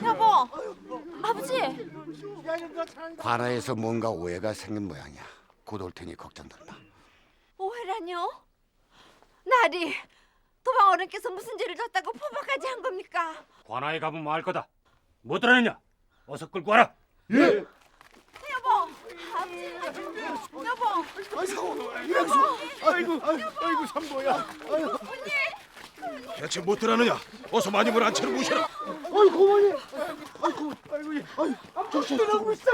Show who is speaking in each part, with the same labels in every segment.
Speaker 1: 여보, 아버지.
Speaker 2: 관아에서 뭔가 오해가 생긴 모양이야. 곧 올 테니 걱정들 마.
Speaker 1: 오해라뇨? 나리 도방 어른께서 무슨 죄를 졌다고 포박까지 한 겁니까?
Speaker 3: 관아에 가보면 알 거다. 못 들었느냐? 어서 끌고 와라.
Speaker 1: 여보, 아버지, 여보.
Speaker 4: 아이고 산모야.
Speaker 5: 대체 못 들었느냐? 어서 마님을 안채로 모셔라.
Speaker 4: 아이고 어머니. 아이고 조심하고 있어.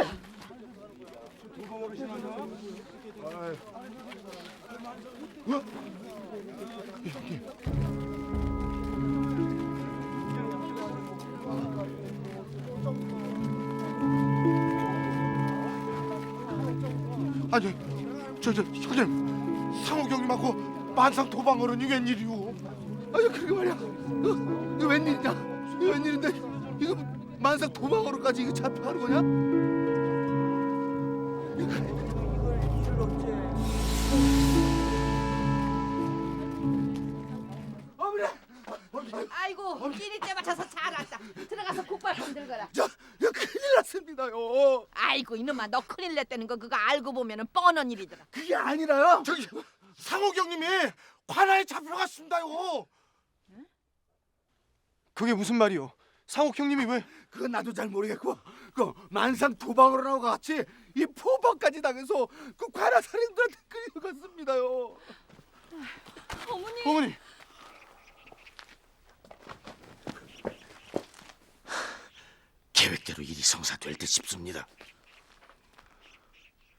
Speaker 4: 아니 저 형님 상호경님하고 만상 도방어른이 웬일이오? 아니 그게 말이야. 이거 웬일이냐? 이거 웬일인데 이거 만상 도방어른까지 이거 잡혀가는 거냐?
Speaker 1: 아이고, 끼리 때 맞춰서 잘 왔다. 들어가서 국밥 만들거라.
Speaker 4: 야 큰일 났습니다요.
Speaker 1: 아이고 이놈아, 너 큰일 냈다는 거 그거 알고 보면은 뻔한 일이더라.
Speaker 4: 그게 아니라요. 저기 상호경님이 관아에 잡혀갔습니다요.
Speaker 5: 그게 무슨 말이오? 상옥 형님이 왜?
Speaker 4: 그건 나도 잘 모르겠고 그 만상 도방어른하고 같이 이 포박까지 당해서 그 관아 살인들한테 끌려갔습니다요.
Speaker 5: 어머니.
Speaker 6: 계획대로 일이 성사될 듯 싶습니다.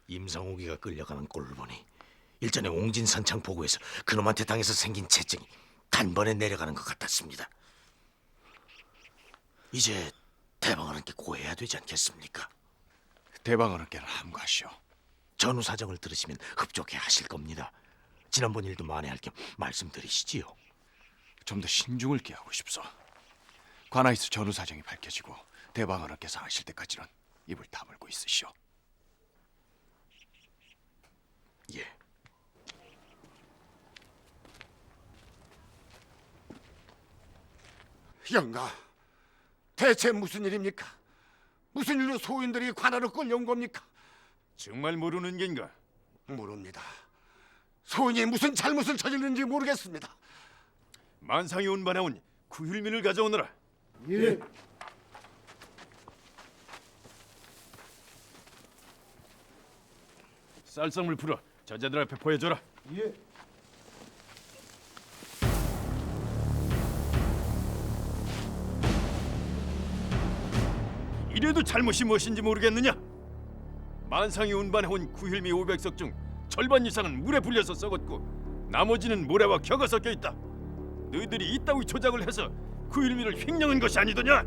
Speaker 6: 임상옥이가 끌려가는 꼴을 보니 일전에 옹진산창 보고에서 그놈한테 당해서 생긴 채증이 단번에 내려가는 것 같았습니다. 이제 대방어른께 고해야 되지 않겠습니까?
Speaker 5: 대방어른께는 함가시오.
Speaker 6: 전후 사정을 들으시면 흡족해 하실 겁니다. 지난번 일도 만회할 겸 말씀드리시지요.
Speaker 5: 좀 더 신중을 기하고 싶소. 관아에서 전후 사정이 밝혀지고 대방어른께서 아실 때까지는 입을 다물고 있으시오.
Speaker 6: 예.
Speaker 2: 영가, 대체 무슨 일입니까? 무슨 일로 소인들이 관아로 끌려온 겁니까?
Speaker 5: 정말 모르는 겐가?
Speaker 2: 모릅니다. 소인이 무슨 잘못을 저질렀는지 모르겠습니다.
Speaker 5: 만상이 운반해온 구휼민을 가져오너라.
Speaker 4: 예.
Speaker 5: 쌀성물 풀어 저자들 앞에 보여줘라.
Speaker 4: 예.
Speaker 5: 이래도 잘못이 무엇인지 모르겠느냐? 만상이 운반해온 구휼미 500석 중 절반 이상은 물에 불려서 썩었고 나머지는 모래와 격가 섞여 있다. 너희들이 이따위 조작을 해서 구휼미를 횡령한 것이 아니더냐?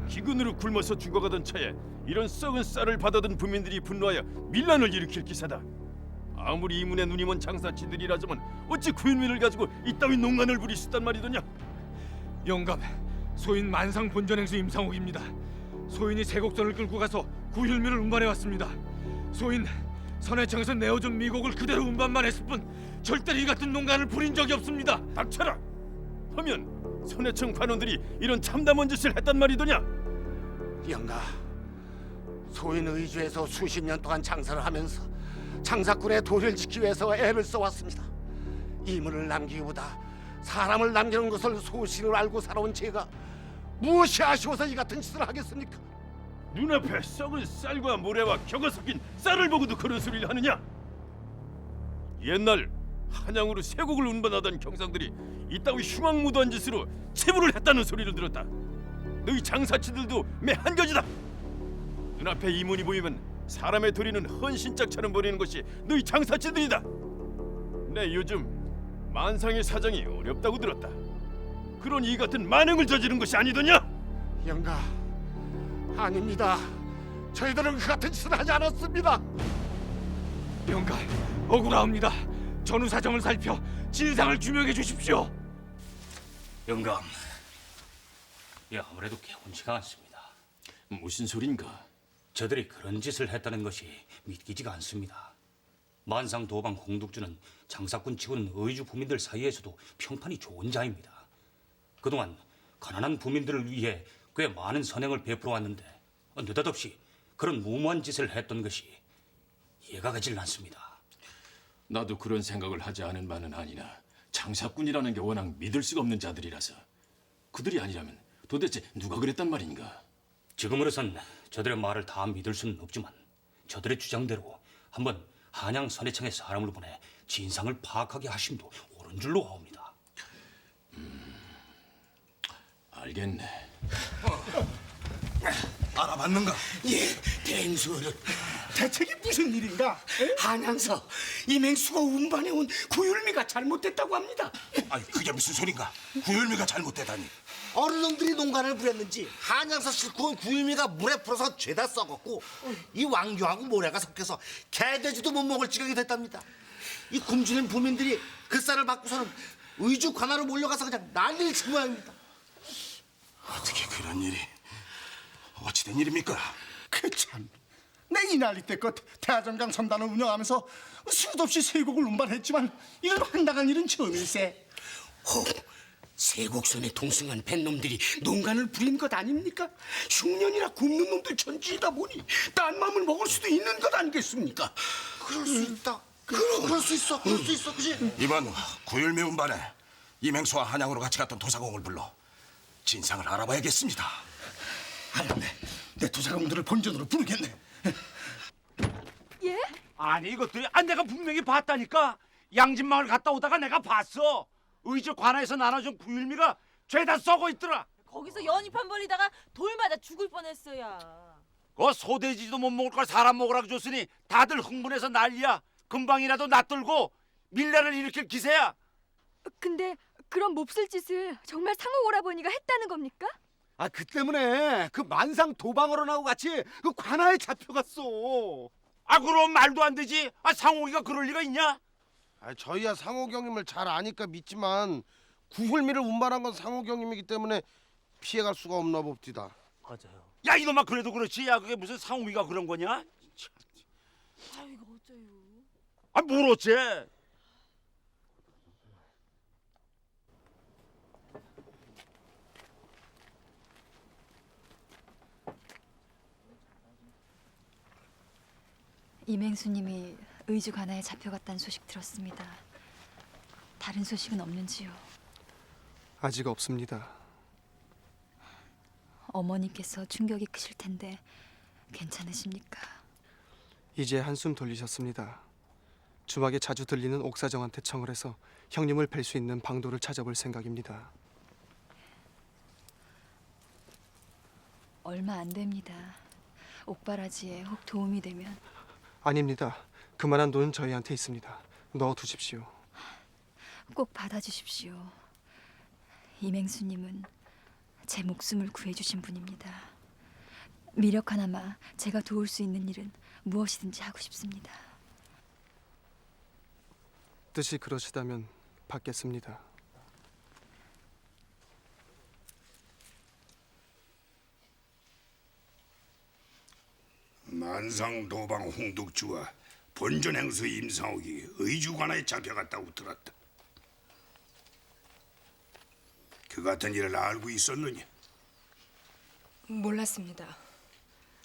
Speaker 5: 기근으로 굶어서 죽어가던 차에 이런 썩은 쌀을 받아든 부민들이 분노하여 밀란을 일으킬 기세다. 아무리 이문에 눈이 먼 장사치들이라지만 어찌 구휼미를 가지고 이따위 농간을 부리셨단 말이더냐?
Speaker 7: 영감, 소인 만상 본전행수 임상옥입니다. 소인이 세곡선을 끌고 가서 구휼미를 운반해 왔습니다. 소인 선해청에서 내어준 미곡을 그대로 운반만 했을 뿐 절대로 이 같은 농간을 부린 적이 없습니다.
Speaker 5: 닥쳐라! 하면 선해청 관원들이 이런 참담한 짓을 했단 말이더냐?
Speaker 2: 영가, 소인 의주에서 수십 년 동안 장사를 하면서 장사꾼의 도리를 지키기 위해서 애를 써왔습니다. 이문을 남기기보다 사람을 남기는 것을 소신으로 알고 살아온 제가 무엇이 아쉬워서 이 같은 짓을 하겠습니까?
Speaker 5: 눈앞에 썩은 쌀과 모래와 격어 섞인 쌀을 보고도 그런 소리를 하느냐? 옛날 한양으로 세곡을 운반하던 경상들이 이따위 흉악무도한 짓으로 체불을 했다는 소리를 들었다. 너희 장사치들도 매 한 가지다. 눈앞에 이문이 보이면 사람의 도리는 헌신짝처럼 보이는 것이 너희 장사치들이다. 내 요즘 만상의 사정이 어렵다고 들었다. 그런 이 같은 만행을 저지른 것이 아니더냐?
Speaker 2: 영가, 아닙니다. 저희들은 그 같은 짓을 하지 않았습니다.
Speaker 7: 영감, 억울하옵니다. 전후 사정을 살펴 진상을 규명해 주십시오.
Speaker 3: 영감, 예, 아무래도 개운치가 않습니다.
Speaker 5: 무슨 소린가?
Speaker 3: 저들이 그런 짓을 했다는 것이 믿기지가 않습니다. 만상 도방 홍둑주는 장사꾼 치고는 의주 부민들 사이에서도 평판이 좋은 자입니다. 그동안 가난한 부민들을 위해 꽤 많은 선행을 베풀어 왔는데 느닷없이 그런 무모한 짓을 했던 것이 이해가 가질 않습니다.
Speaker 5: 나도 그런 생각을 하지 않은 바는 아니나 장사꾼이라는 게 워낙 믿을 수가 없는 자들이라서 그들이 아니라면 도대체 누가 그랬단 말인가?
Speaker 3: 지금으로선 저들의 말을 다 믿을 수는 없지만 저들의 주장대로 한번 한양 선해청에 사람을 보내 진상을 파악하게 하심도 옳은 줄로 아옵니다.
Speaker 5: 알겠네.
Speaker 6: 알아봤는가?
Speaker 2: 예, 대행수어른.
Speaker 4: 대책이 무슨 일인가?
Speaker 2: 한양서 이맹수가 운반해온 구율미가 잘못됐다고 합니다.
Speaker 6: 아니 그게 무슨 소린가? 구율미가 잘못되다니.
Speaker 8: 어느 놈들이 농간을 부렸는지 한양서 싣고 온 구유미가 물에 풀어서 죄다 썩었고 이 왕교하고 모래가 섞여서 개돼지도 못 먹을 지경이 됐답니다. 이 굶주린 부민들이 그 쌀을 받고서는 의주 관하로 몰려가서 그냥 난리를 친 모양입니다.
Speaker 6: 어떻게 그런 일이? 어찌된 일입니까?
Speaker 4: 그 참. 내 이 난리 때껏 대하정장 선단을 운영하면서 수도 없이 세곡을 운반했지만 이런 황당한 일은 처음일세.
Speaker 2: 혹 세곡선에 동승한 뱃놈들이 농간을 부린 것 아닙니까? 흉년이나 굶는 놈들 천지이다 보니 딴 맘을 먹을 수도 있는 것 아니겠습니까?
Speaker 8: 그럴 수 있다. 그럴 수 있어. 그럴 수 있어. 그지?
Speaker 6: 이번 구율미 운반에 이맹수와 한양으로 같이 갔던 도사공을 불러 진상을 알아봐야겠습니다.
Speaker 4: 알았네. 내 도사공들을 본전으로 부르겠네.
Speaker 1: 예?
Speaker 9: 아니 이것들이 내가 분명히 봤다니까. 양진마을 갔다 오다가 내가 봤어. 의주 관아에서 나눠준 구율미가 죄다 썩어 있더라.
Speaker 1: 거기서 연잎한 벌리다가 돌 맞아 죽을 뻔했어야.
Speaker 9: 그 소돼지도 못 먹을 걸 사람 먹으라고 줬으니 다들 흥분해서 난리야. 금방이라도 낯들고 밀레를 일으킬 기세야.
Speaker 10: 근데 그런 몹쓸 짓을 정말 상호 오라버니가 했다는 겁니까?
Speaker 4: 아, 그 때문에 그 만상 도방어른하고 같이 그 관아에 잡혀갔어.
Speaker 9: 그럼 말도 안 되지. 상옥이가 그럴 리가 있냐?
Speaker 11: 저희야 상호 경님을 잘 아니까 믿지만 구hul미를 운반한 건 상호 경님이기 때문에 피해갈 수가 없나 봅디다.
Speaker 9: 야 이놈아 그래도 그렇지. 야 그게 무슨 상옥이가 그런 거냐?
Speaker 1: 이거 어째요?
Speaker 9: 뭘 어째?
Speaker 10: 이맹수님이 의주 관아에 잡혀갔다는 소식 들었습니다. 다른 소식은 없는지요?
Speaker 11: 아직 없습니다.
Speaker 10: 어머니께서 충격이 크실 텐데 괜찮으십니까?
Speaker 11: 이제 한숨 돌리셨습니다. 주막에 자주 들리는 옥사정한테 청을 해서 형님을 뵐 수 있는 방도를 찾아볼 생각입니다.
Speaker 10: 얼마 안 됩니다. 옥바라지에 혹 도움이 되면.
Speaker 11: 아닙니다. 그만한 돈은 저희한테 있습니다. 넣어두십시오.
Speaker 10: 꼭 받아주십시오. 이맹수님은 제 목숨을 구해주신 분입니다. 미력 하나마 제가 도울 수 있는 일은 무엇이든지 하고 싶습니다.
Speaker 11: 뜻이 그러시다면 받겠습니다.
Speaker 2: 만상 도방 홍둑주와 본전 행수 임상옥이 의주 관아에 잡혀갔다고 들었다. 그 같은 일을 알고 있었느냐?
Speaker 10: 몰랐습니다.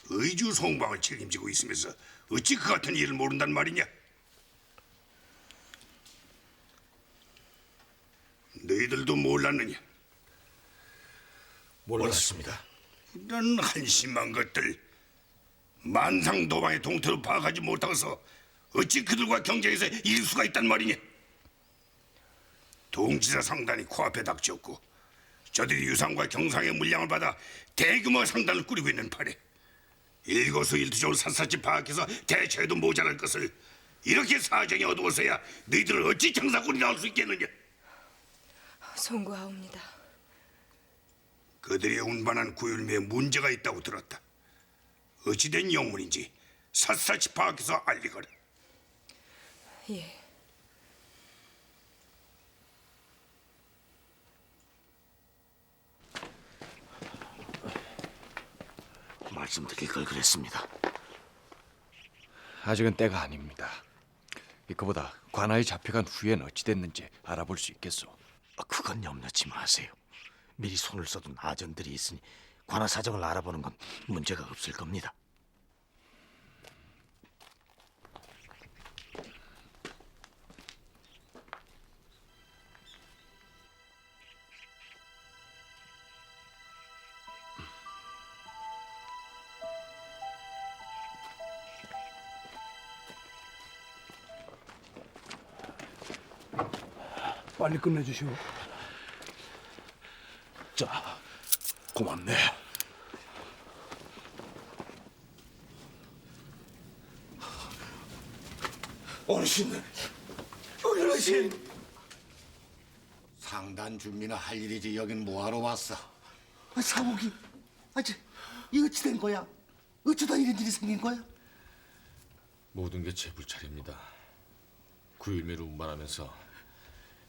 Speaker 2: 의주 송방을 책임지고 있으면서 어찌 그 같은 일을 모른단 말이냐? 너희들도 몰랐느냐?
Speaker 6: 몰랐습니다.
Speaker 2: 이런 한심한 것들. 만상 도방의 동태로 파악하지 못하고서 어찌 그들과 경쟁해서 이길 수가 있단 말이냐? 동지사 상단이 코앞에 닥쳤고 저들이 유상과 경상의 물량을 받아 대규모 상단을 꾸리고 있는 판에 일거수일투족을 샅샅이 파악해서 대처해도 모자랄 것을 이렇게 사정이 어두워서야 너희들은 어찌 장사꾼이 나올 수 있겠느냐?
Speaker 10: 송구하옵니다.
Speaker 2: 그들이 운반한 구율미에 문제가 있다고 들었다. 어찌된 영문인지 샅샅이 파악해서 알리거라.
Speaker 10: 예.
Speaker 6: 말씀드릴 걸 그랬습니다.
Speaker 12: 아직은 때가 아닙니다. 그보다 관아에 잡혀간 후엔 어찌 됐는지 알아볼 수 있겠소.
Speaker 6: 그건 염려치 마세요. 미리 손을 써둔 아전들이 있으니 관아 사정을 알아보는 건 문제가 없을 겁니다.
Speaker 13: 빨리 끝내주시오.
Speaker 6: 자, 고맙네. 어르신, 어르신.
Speaker 2: 상단 준비나 할 일이지 여긴 뭐하러 왔어?
Speaker 8: 사옥이, 이 어찌 된 거야? 어쩌다 이런 일이 생긴 거야?
Speaker 14: 모든 게 제 불찰입니다. 구일미를 운반하면서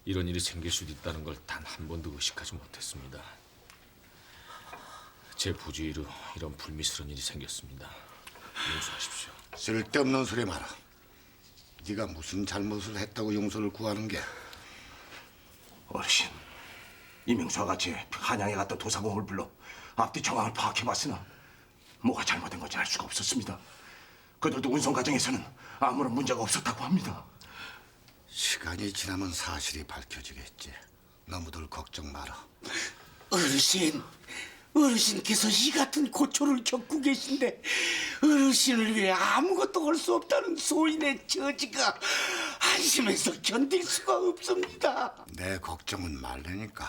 Speaker 14: 이런 일이 생길 수도 있다는 걸 단 한 번도 의식하지 못했습니다. 제 부주의로 이런 불미스러운 일이 생겼습니다. 용서하십시오.
Speaker 2: 쓸데없는 소리 마라. 네가 무슨 잘못을 했다고 용서를 구하는 게?
Speaker 6: 어르신, 이명수와 같이 한양에 갔던 도사공을 불러 앞뒤 정황을 파악해봤으나 뭐가 잘못된 건지 알 수가 없었습니다. 그들도 운송 과정에서는 아무런 문제가 없었다고 합니다.
Speaker 2: 시간이 지나면 사실이 밝혀지겠지. 너무들 걱정 마라.
Speaker 8: 어르신께서 이 같은 고초를 겪고 계신데 어르신을 위해 아무것도 할 수 없다는 소인의 처지가 한심해서 견딜 수가 없습니다.
Speaker 2: 내 걱정은 말라니까.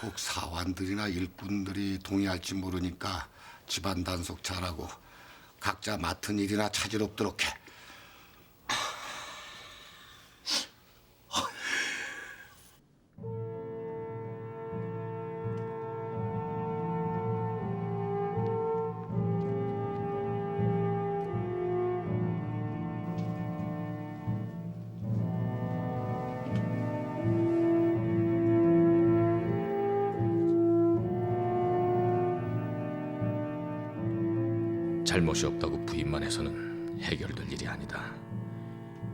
Speaker 2: 혹 사환들이나 일꾼들이 동의할지 모르니까 집안 단속 잘하고 각자 맡은 일이나 차질 없도록 해.
Speaker 14: 잘못이 없다고 부인만 해서는 해결될 일이 아니다.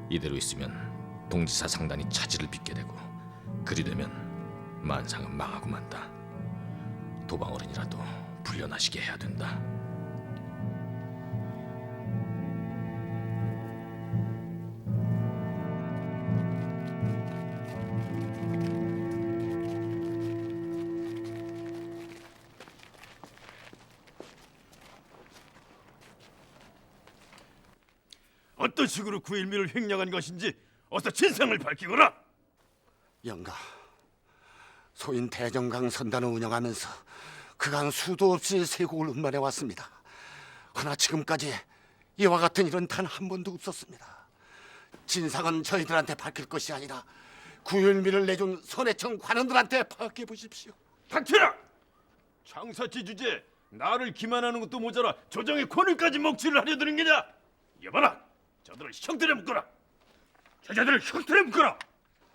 Speaker 14: 이대로 있으면 동지사 상단이 차질을 빚게 되고 그리 되면 만상은 망하고 만다. 도방어른이라도 불려나시게 해야 된다.
Speaker 5: 어떤 식으로 구일미를 횡령한 것인지 어서 진상을 밝히거라.
Speaker 2: 영가, 소인 대정강 선단을 운영하면서 그간 수도 없이 세곡을 운반해 왔습니다. 그러나 지금까지 이와 같은 일은 단 한 번도 없었습니다. 진상은 저희들한테 밝힐 것이 아니라 구일미를 내준 선해청 관원들한테 파악해 보십시오.
Speaker 5: 닥쳐라! 장사치 주제 나를 기만하는 것도 모자라 조정의 권위까지 먹칠을 하려 드는 게냐? 여봐라! 저들을 형틀에 묶어라. 저자들을 형틀에 묶어라.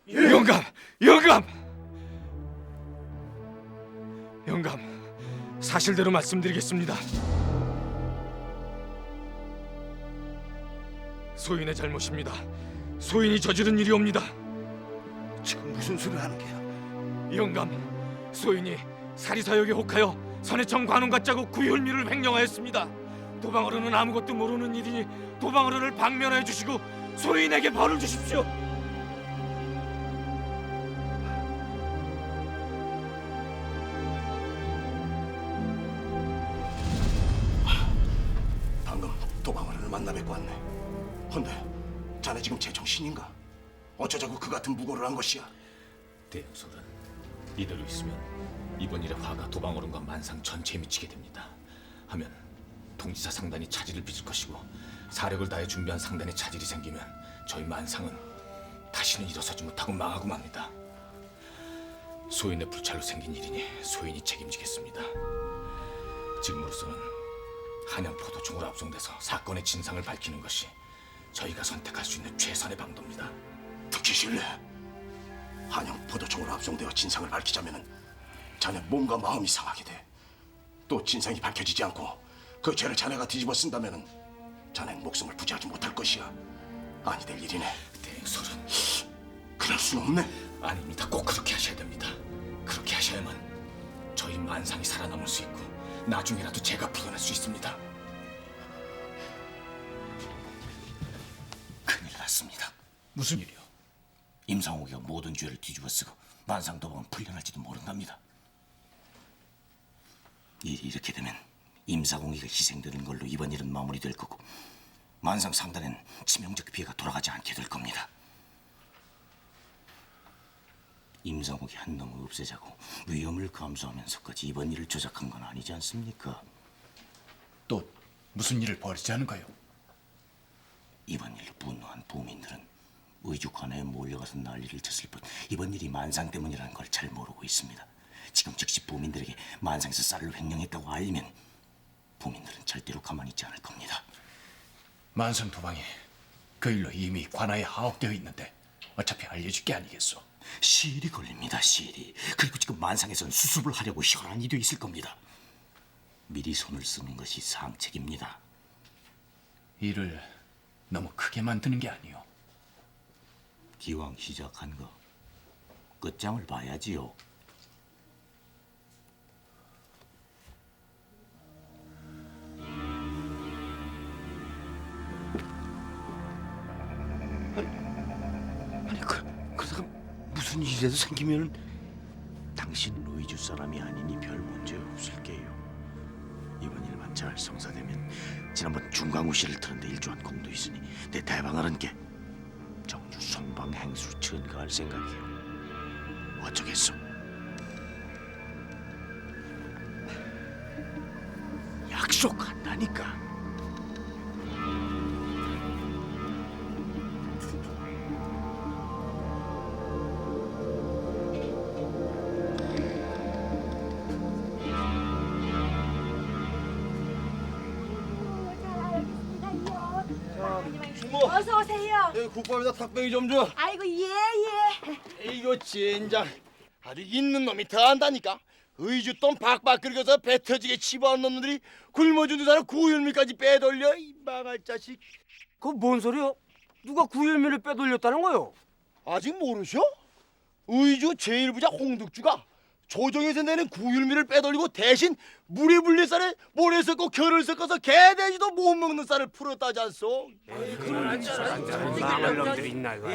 Speaker 7: 영감, 영감, 영감, 사실대로 말씀드리겠습니다. 소인의 잘못입니다. 소인이 저지른 일이옵니다.
Speaker 2: 지금 무슨 소리를 하는 게야?
Speaker 7: 영감, 소인이 사리사욕에 혹하여 선해청 관원과 짜고 구휼미를 횡령하였습니다. 도방어른은 아무것도 모르는 일이니 도방어른을 방면해 주시고 소인에게 벌을 주십시오.
Speaker 6: 방금 도방어른을 만나 뵙고 왔네. 헌데 자네 지금 제정신인가? 어쩌자고 그 같은 무고를 한 것이야?
Speaker 14: 대영솔은 이대로 있으면 이번 일의 화가 도방어른과 만상 전체에 미치게 됩니다. 하면 동지사 상단이 차질을 빚을 것이고 사력을 다해 준비한 상단에 차질이 생기면 저희 만상은 다시는 일어서지 못하고 망하고 맙니다. 소인의 불찰로 생긴 일이니 소인이 책임지겠습니다. 지금으로서는 한양 포도총으로 압송돼서 사건의 진상을 밝히는 것이 저희가 선택할 수 있는 최선의 방도입니다.
Speaker 6: 듣기실래? 한양 포도총으로 압송되어 진상을 밝히자면은 자네 몸과 마음이 상하게 돼. 또 진상이 밝혀지지 않고 그 죄를 자네가 뒤집어 쓴다면은 자네는 목숨을 부지하지 못할 것이야. 아니 될 일이네.
Speaker 14: 대행솔은
Speaker 6: 그럴 순 없네.
Speaker 14: 아닙니다. 꼭 그렇게 하셔야 됩니다. 그렇게 하셔야만 저희 만상이 살아남을 수 있고 나중에라도 제가 풀어낼 수 있습니다.
Speaker 8: 큰일 났습니다.
Speaker 14: 무슨 일이요?
Speaker 8: 임상옥이가 모든 죄를 뒤집어쓰고 만상도박은 풀려날지도 모른답니다. 일이 이렇게 되면 임상옥이가 희생되는 걸로 이번 일은 마무리될 거고 만상 상단엔 치명적 피해가 돌아가지 않게 될 겁니다. 임상옥이 한 놈을 없애자고 위험을 감수하면서까지 이번 일을 조작한 건 아니지 않습니까?
Speaker 12: 또 무슨 일을 벌이자는 거요?
Speaker 8: 이번 일로 분노한 부민들은 의주 관아에 몰려가서 난리를 쳤을 뿐 이번 일이 만상 때문이라는 걸 잘 모르고 있습니다. 지금 즉시 부민들에게 만상에서 쌀을 횡령했다고 알리면 부민들은 절대로 가만히 있지 않을 겁니다.
Speaker 12: 만상 도방이 그 일로 이미 관아에 하옥되어 있는데 어차피 알려줄 게 아니겠소.
Speaker 8: 시일이 걸립니다. 시일이. 그리고 지금 만상에서는 수습을 하려고 혈안이 돼 있을 겁니다. 미리 손을 쓰는 것이 상책입니다.
Speaker 12: 일을 너무 크게 만드는 게 아니오.
Speaker 8: 기왕 시작한 거 끝장을 봐야지요. 아니 그러다가 무슨 일이라도 생기면 당신 의주 사람이 아니니 별 문제 없을게요. 이번 일만 잘 성사되면 지난번 중강우 씨를 트는데 일조한 공도 있으니 내 대방을 게 정주 송방 행수로 전가할 생각이에요. 어쩌겠소? 약속한다니까.
Speaker 1: 어서 오세요.
Speaker 4: 국밥에다 닭배기 좀 줘.
Speaker 1: 아이고 예.
Speaker 4: 이거 젠장 아주 있는 놈이 더한다니까. 의주돈 박박 긁어서 배 터지게 치부한 놈들이 굶어주는 사람 구휼미까지 빼돌려. 이 망할 자식.
Speaker 9: 그거 뭔 소리야? 누가 구일미를 빼돌렸다는 거요?
Speaker 4: 아직 모르셔? 의주 제1부자 홍득주가 조정에서 내는 구휼미를 빼돌리고 대신 물에 불린 쌀에 모래 섞고 결을 섞어서 개돼지도 못 먹는 쌀을 풀었다지 않소?
Speaker 9: 망할 놈들이 있나 이거.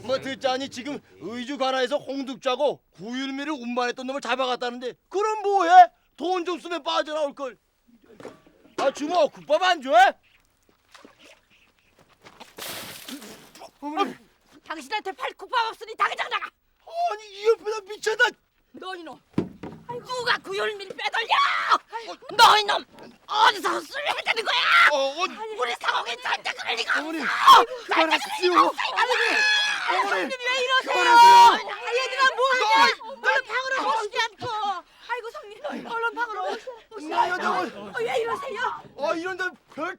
Speaker 4: 뭐 듣자니 지금 의주 관아에서 홍득주하고 구휼미를 운반했던 놈을 잡아갔다는데 그럼 뭐해? 돈 좀 쓰면 빠져나올 걸. 아 주모 국밥 안 줘?
Speaker 1: 당신한테 팔 국밥 없으니 당장 나가.
Speaker 4: 아니 이 옆에다 미쳤다.
Speaker 1: 너 이놈. 누가 구열미를 빼돌려? 너 이놈 어디서 헛소리를 했다는 거야? 우리 상옥에 절대 그럴 리가 없어.
Speaker 4: 그만하십시오.
Speaker 1: 성님이 왜 이러세요? 얘들아 뭐하냐? 얼른 방으로 오시지 않고. 아이고 성님 얼른 방으로 오시지. 왜 이러세요?
Speaker 4: 이런데 별